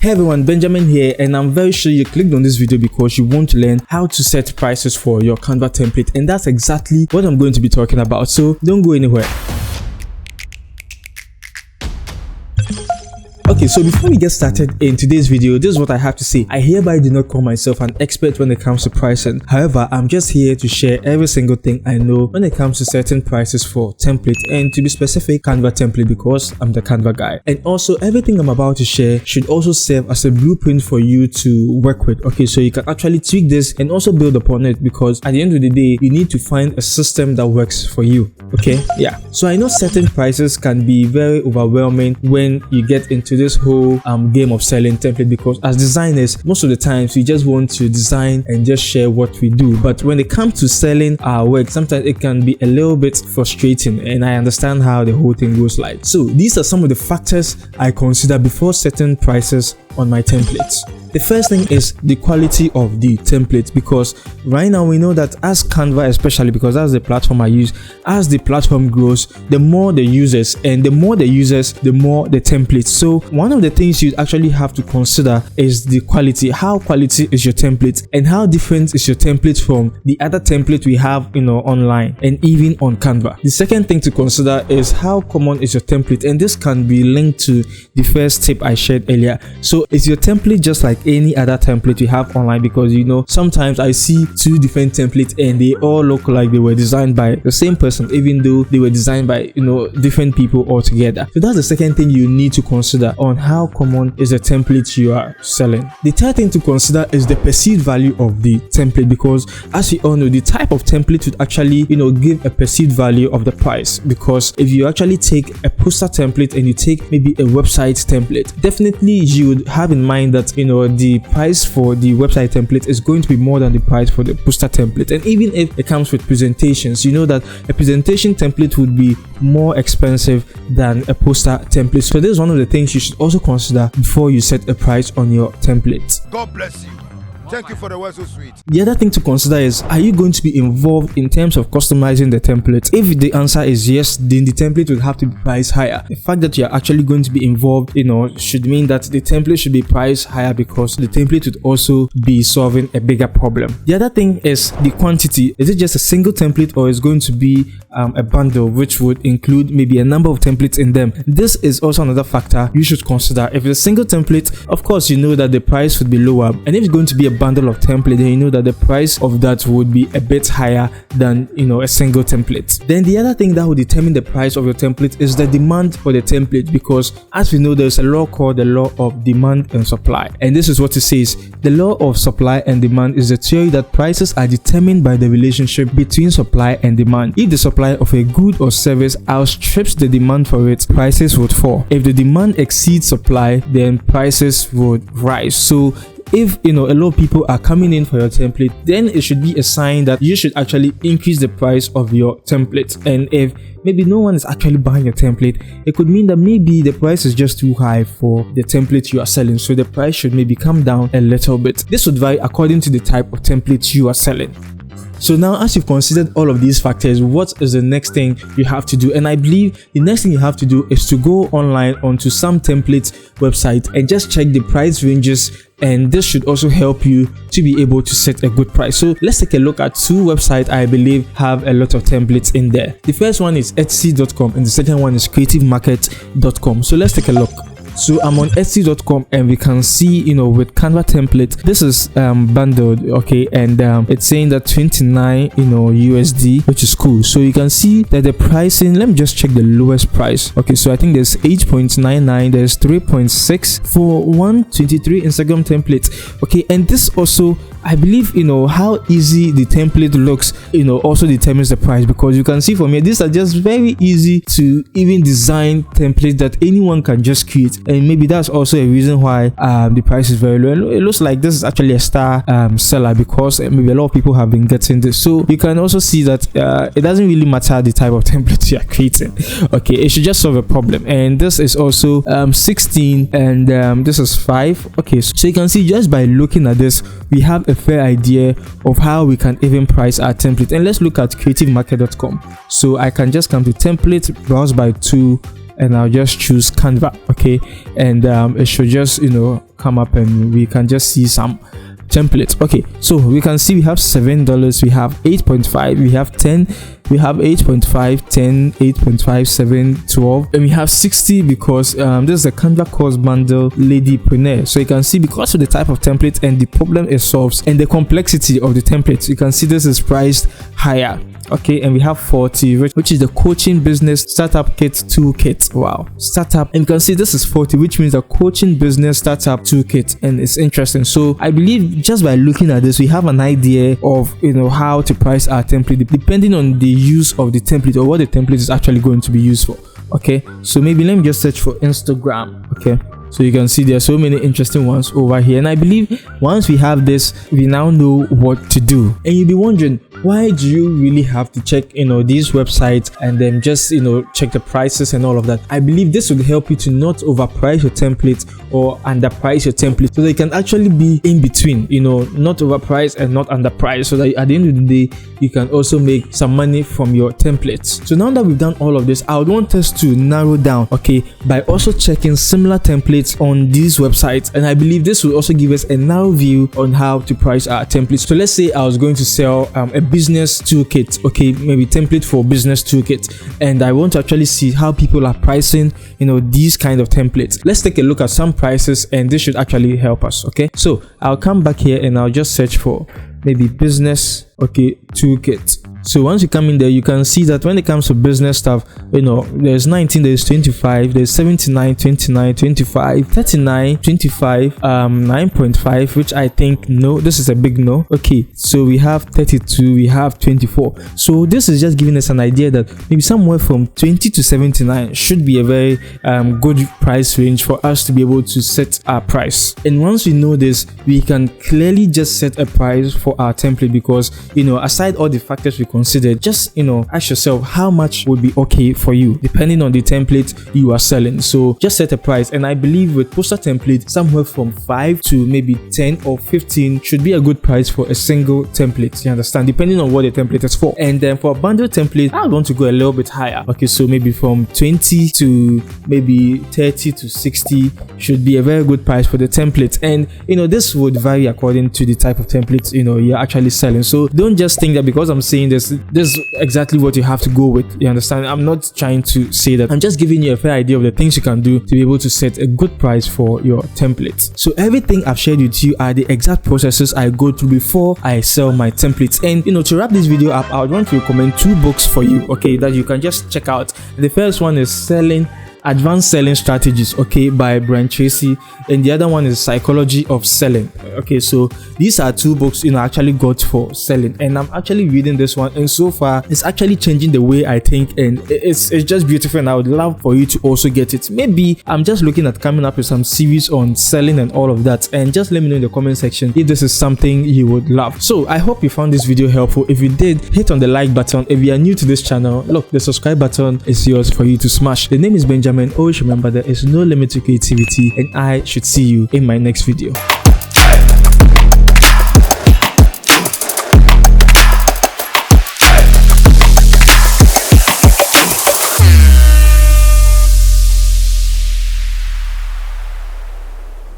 Hey everyone, Benjamin here, and I'm very sure you clicked on this video because you want to learn how to set prices for your Canva template, and that's exactly what I'm going to be talking about, so don't go anywhere. Okay, so before we get started in today's video, this is what I have to say. I hereby do not call myself an expert when it comes to pricing. However, I'm just here to share every single thing I know when it comes to setting prices for template, and to be specific, Canva template, because I'm the Canva guy. And also, everything I'm about to share should also serve as a blueprint for you to work with. Okay, so you can actually tweak this and also build upon it, because at the end of the day, you need to find a system that works for you. Okay, yeah. So I know setting prices can be very overwhelming when you get into this whole game of selling template, because as designers, most of the times we just want to design and just share what we do. But when it comes to selling our work, sometimes it can be a little bit frustrating, and I understand how the whole thing goes like. So these are some of the factors I consider before setting prices on my templates. The first thing is the quality of the template, because right now we know that as Canva, especially because that's the platform I use, as the platform grows, the more the users, and the more the users, the more the templates. So one of the things you actually have to consider is the quality. How quality is your template, and how different is your template from the other template we have, online and even on Canva. The second thing to consider is how common is your template, and this can be linked to the first tip I shared earlier. So is your template just like any other template you have online? Because sometimes I see two different templates and they all look like they were designed by the same person, even though they were designed by different people altogether. So that's the second thing you need to consider on how common is the template you are selling. The third thing to consider is the perceived value of the template, because as we all know, the type of template would actually give a perceived value of the price. Because if you actually take a poster template and you take maybe a website template, definitely you would have in mind that the price for the website template is going to be more than the price for the poster template. And even if it comes with presentations, you know that a presentation template would be more expensive than a poster template. So this is one of the things you should also consider before you set a price on your template. God bless you. Thank you for the word so sweet. The other thing to consider is, are you going to be involved in terms of customizing the template? If the answer is yes, then the template will have to be priced higher. The fact that you are actually going to be involved, should mean that the template should be priced higher, because the template would also be solving a bigger problem. The other thing is the quantity. Is it just a single template, or is going to be a bundle which would include maybe a number of templates in them? This is also another factor you should consider. If it's a single template, of course you know that the price would be lower, and if it's going to be a bundle of template, then you know that the price of that would be a bit higher than a single template. Then the other thing that will determine the price of your template is the demand for the template, because as we know, there's a law called the law of demand and supply, and this is what it says. The law of supply and demand is the theory that prices are determined by the relationship between supply and demand. If the supply of a good or service outstrips the demand for it, prices would fall. If the demand exceeds supply, then prices would rise. So if a lot of people are coming in for your template, then it should be a sign that you should actually increase the price of your template. And if maybe no one is actually buying your template, it could mean that maybe the price is just too high for the template you are selling, so the price should maybe come down a little bit. This would vary according to the type of template you are selling. So now, as you've considered all of these factors, what is the next thing you have to do? And I believe the next thing you have to do is to go online onto some template website and just check the price ranges, and this should also help you to be able to set a good price. So let's take a look at two websites I believe have a lot of templates in there. The first one is Etsy.com and the second one is creativemarket.com. So let's take a look. So I'm on Etsy.com, and we can see with Canva template, this is bundled, okay, and it's saying that 29 USD, which is cool. So you can see that the pricing, let me just check the lowest price. Okay, so I think there's 8.99, there's 3.6 for 123 Instagram templates. Okay, and this also, I believe how easy the template looks also determines the price, because you can see from here, these are just very easy to even design templates that anyone can just create. And maybe that's also a reason why the price is very low. It looks like this is actually a star seller, because maybe a lot of people have been getting this. So you can also see that it doesn't really matter the type of template you are creating. Okay, it should just solve a problem. And this is also 16, and this is 5. Okay, so you can see just by looking at this, we have a fair idea of how we can even price our template. And let's look at creativemarket.com. So I can just come to template, browse by to and I'll just choose Canva. Okay, and it should just come up, and we can just see some templates. Okay, so we can see we have $7, we have 8.5, we have 10, we have 8.5, 10, 8.5, 7, 12, and we have 60 because this is a Canva course bundle ladypreneur. So you can see because of the type of template and the problem it solves and the complexity of the templates, you can see this is priced higher. Okay, and we have 40, which is the coaching business startup kit toolkit. Wow, startup, and you can see this is 40, which means the coaching business startup toolkit, and it's interesting. So I believe just by looking at this, we have an idea of how to price our template depending on the use of the template or what the template is actually going to be used for. Okay, so maybe let me just search for Instagram. Okay, so you can see there are so many interesting ones over here, and I believe once we have this, we now know what to do. And you'll be wondering, why do you really have to check these websites and then just check the prices and all of that? I believe this would help you to not overprice your template or underprice your template, so that you can actually be in between, not overpriced and not underpriced, so that at the end of the day you can also make some money from your templates. So now that we've done all of this, I would want us to narrow down, okay, by also checking similar templates on these websites, and I believe this will also give us a narrow view on how to price our templates. So let's say I was going to sell a business toolkit, okay, maybe template for business toolkit, and I want to actually see how people are pricing these kind of templates. Let's take a look at some prices, and this should actually help us. Okay, so I'll come back here and I'll just search for maybe business toolkit. So once you come in there, you can see that when it comes to business stuff, there's 19, there's 25, there's 79, 29, 25, 39, 25, 9.5, which I think no, this is a big no. Okay, so we have 32, we have 24. So this is just giving us an idea that maybe somewhere from 20 to 79 should be a very good price range for us to be able to set our price. And once we know this, we can clearly just set a price for our template, because aside all the factors we considered, just ask yourself how much would be okay for you depending on the template you are selling. So just set a price, and I believe with poster template, somewhere from 5 to maybe 10 or 15 should be a good price for a single template, you understand, depending on what the template is for. And then for a bundle template, I want to go a little bit higher. Okay, so maybe from 20 to maybe 30 to 60 should be a very good price for the template. And this would vary according to the type of templates you're actually selling. So don't just think that because I'm saying this is exactly what you have to go with, you understand. I'm not trying to say that, I'm just giving you a fair idea of the things you can do to be able to set a good price for your templates. So everything I've shared with you are the exact processes I go through before I sell my templates. And to wrap this video up, I would want to recommend 2 books for you, okay, that you can just check out. The first one is Advanced Selling Strategies, okay, by Brian Tracy, and the other one is Psychology of Selling. Okay, so these are 2 books I actually got for selling, and I'm actually reading this one, and so far it's actually changing the way I think, and it's just beautiful, and I would love for you to also get it. Maybe I'm just looking at coming up with some series on selling and all of that, and just let me know in the comment section if this is something you would love. So I hope you found this video helpful. If you did, hit on the like button. If you are new to this channel, look, the subscribe button is yours for you to smash. The name is Benjamin. Always remember there is no limit to creativity, and I should see you in my next video.